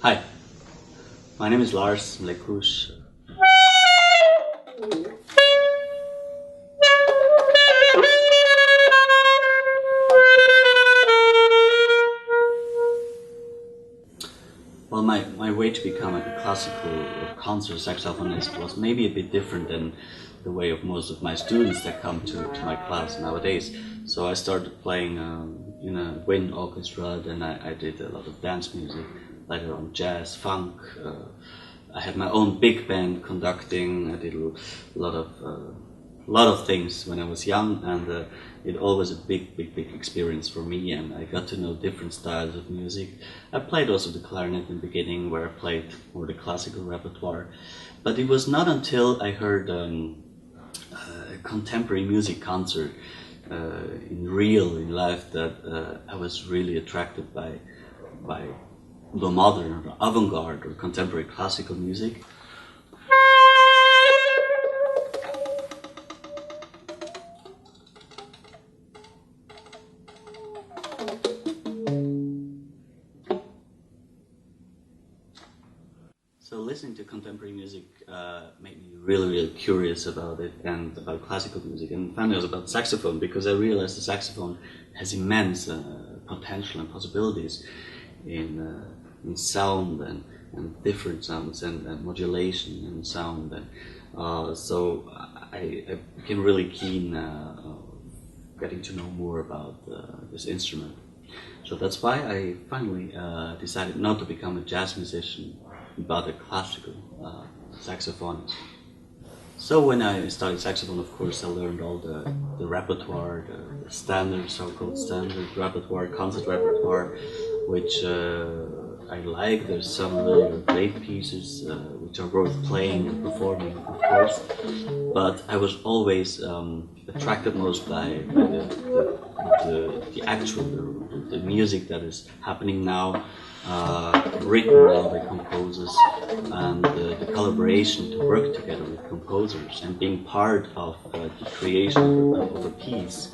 Hi, my name is Lars Mlekusch. Well, my way to become a classical or concert saxophonist was maybe a bit different than the way of most of my students that come to my class nowadays. So I started playing in a wind orchestra, then I did a lot of dance music, later on jazz, funk. I had my own big band conducting. I did a lot of things when I was young, and it always a big experience for me, and I got to know different styles of music. I played also the clarinet in the beginning, where I played more the classical repertoire, but it was not until I heard a contemporary music concert in life that I was really attracted by the modern, or avant-garde, or contemporary classical music. So listening to contemporary music made me really curious about it and about classical music, and finally it was about saxophone, because I realized the saxophone has immense potential and possibilities in sound and different sounds and modulation and sound, and so I became really keen getting to know more about this instrument. So that's why I finally decided not to become a jazz musician, but a classical saxophonist. So when I studied saxophone, of course, I learned all the repertoire, the standard, so-called standard repertoire, concert repertoire, which I like. There's some really great pieces which are worth playing and performing, of course. But I was always attracted most by the actual the music that is happening now, written now by composers, and the collaboration to work together with composers and being part of the creation of a piece.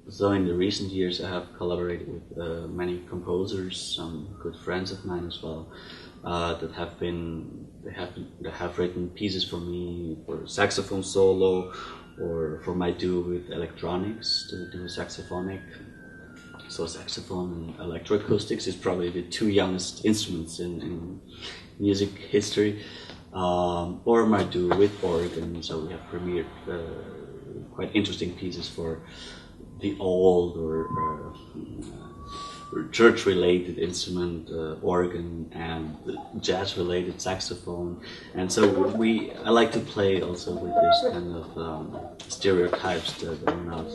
So in the recent years I have collaborated with many composers, some good friends of mine as well, that have written pieces for me for saxophone solo, or for my duo with electronics, to do saxophonic. So saxophone and electroacoustics is probably the two youngest instruments in music history, or my duo with organ. So we have premiered quite interesting pieces for the old or church-related instrument, organ, and jazz-related saxophone. And so I like to play also with this kind of stereotypes that are not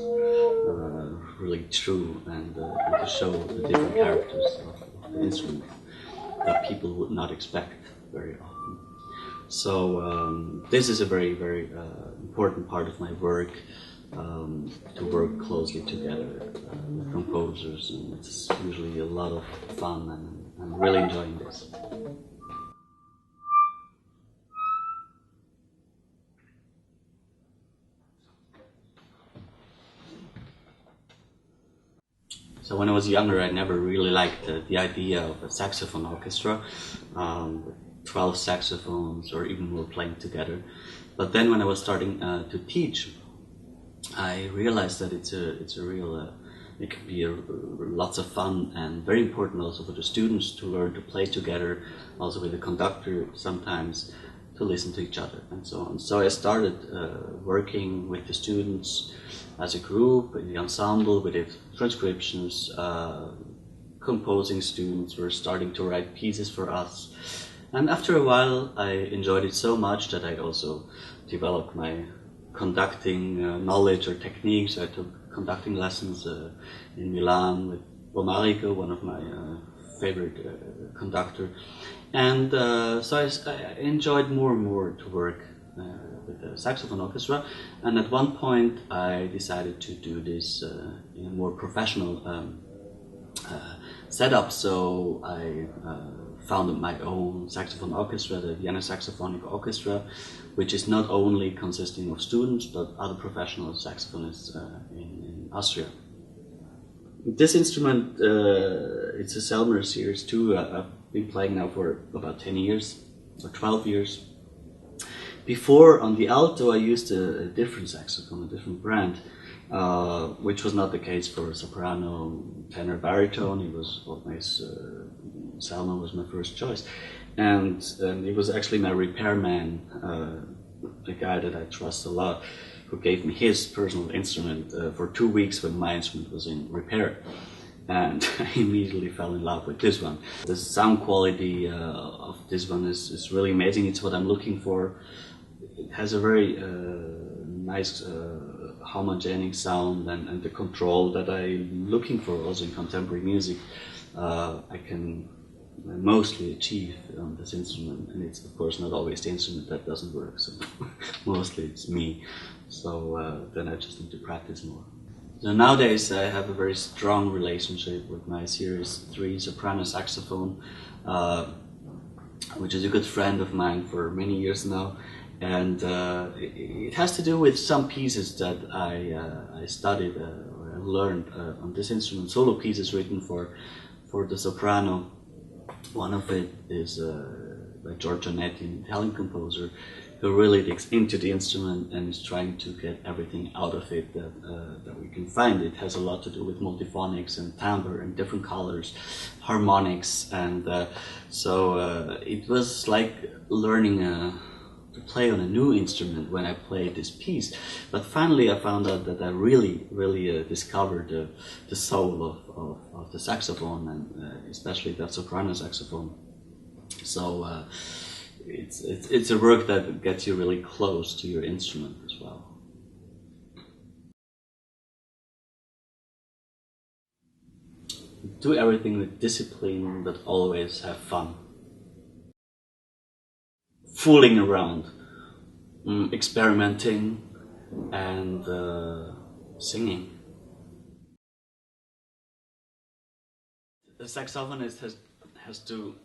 really true, and to show the different characters of the instrument that people would not expect very often. So this is a very important part of my work. To work closely together with composers, and it's usually a lot of fun, and I'm really enjoying this. So when I was younger, I never really liked the idea of a saxophone orchestra, with 12 saxophones or even more playing together. But then when I was starting to teach, I realized that it's a real, it can be lots of fun, and very important also for the students to learn to play together, also with the conductor sometimes, to listen to each other and so on. So I started working with the students as a group in the ensemble. We did transcriptions, composing students were starting to write pieces for us. And after a while I enjoyed it so much that I also developed my conducting knowledge or techniques. I took conducting lessons in Milan with Bomarico, one of my favorite conductor, and so I enjoyed more and more to work with the saxophone orchestra. And at one point I decided to do this in a more professional setup, so I founded my own saxophone orchestra, the Vienna Saxophonic Orchestra, which is not only consisting of students but other professional saxophonists in Austria. This instrument, it's a Selmer Series 2. I've been playing now for about 10 years or 12 years. Before, on the alto, I used a different saxophone, a different brand, which was not the case for soprano, tenor, baritone. It was always Selmer was my first choice, and it was actually my repairman, a guy that I trust a lot, who gave me his personal instrument for 2 weeks when my instrument was in repair. And I immediately fell in love with this one. The sound quality of this one is really amazing. It's what I'm looking for. It has a very nice homogenic sound, and the control that I'm looking for also in contemporary music I can mostly achieve on this instrument. And it's of course not always the instrument that doesn't work, so mostly it's me. So then I just need to practice more. So nowadays I have a very strong relationship with my Series 3 soprano saxophone, which is a good friend of mine for many years now. And it has to do with some pieces that I studied or I learned on this instrument, solo pieces written for the soprano. One of it is by Giorgio Netti, an Italian composer, who really digs into the instrument and is trying to get everything out of it that we can find. It has a lot to do with multiphonics and timbre and different colors, harmonics, and so it was like learning to play on a new instrument when I played this piece. But finally I found out that I really discovered the soul of the saxophone, and especially that soprano saxophone. So it's a work that gets you really close to your instrument as well. Do everything with discipline, but always have fun. Fooling around, experimenting, and singing. The saxophonist has to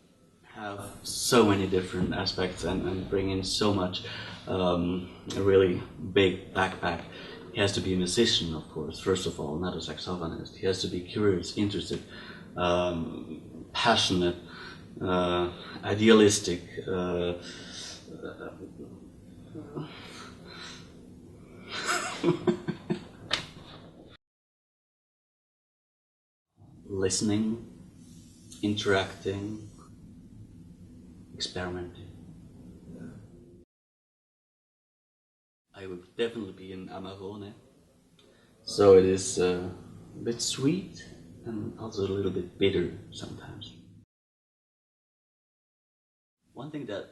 have so many different aspects and bring in so much, a really big backpack. He has to be a musician, of course, first of all, not a saxophonist. He has to be curious, interested, passionate, idealistic, listening, interacting, experimenting. I would definitely be an Amarone. So it is a bit sweet and also a little bit bitter sometimes. One thing that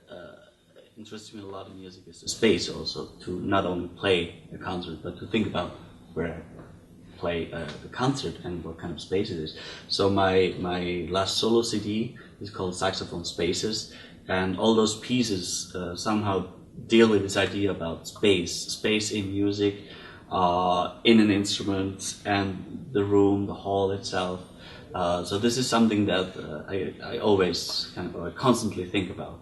interests me a lot in music is the space, also, to not only play a concert, but to think about where I play the concert and what kind of space it is. So my last solo CD is called Saxophone Spaces, and all those pieces somehow deal with this idea about space in music, in an instrument, and the room, the hall itself. So this is something that I always I constantly think about.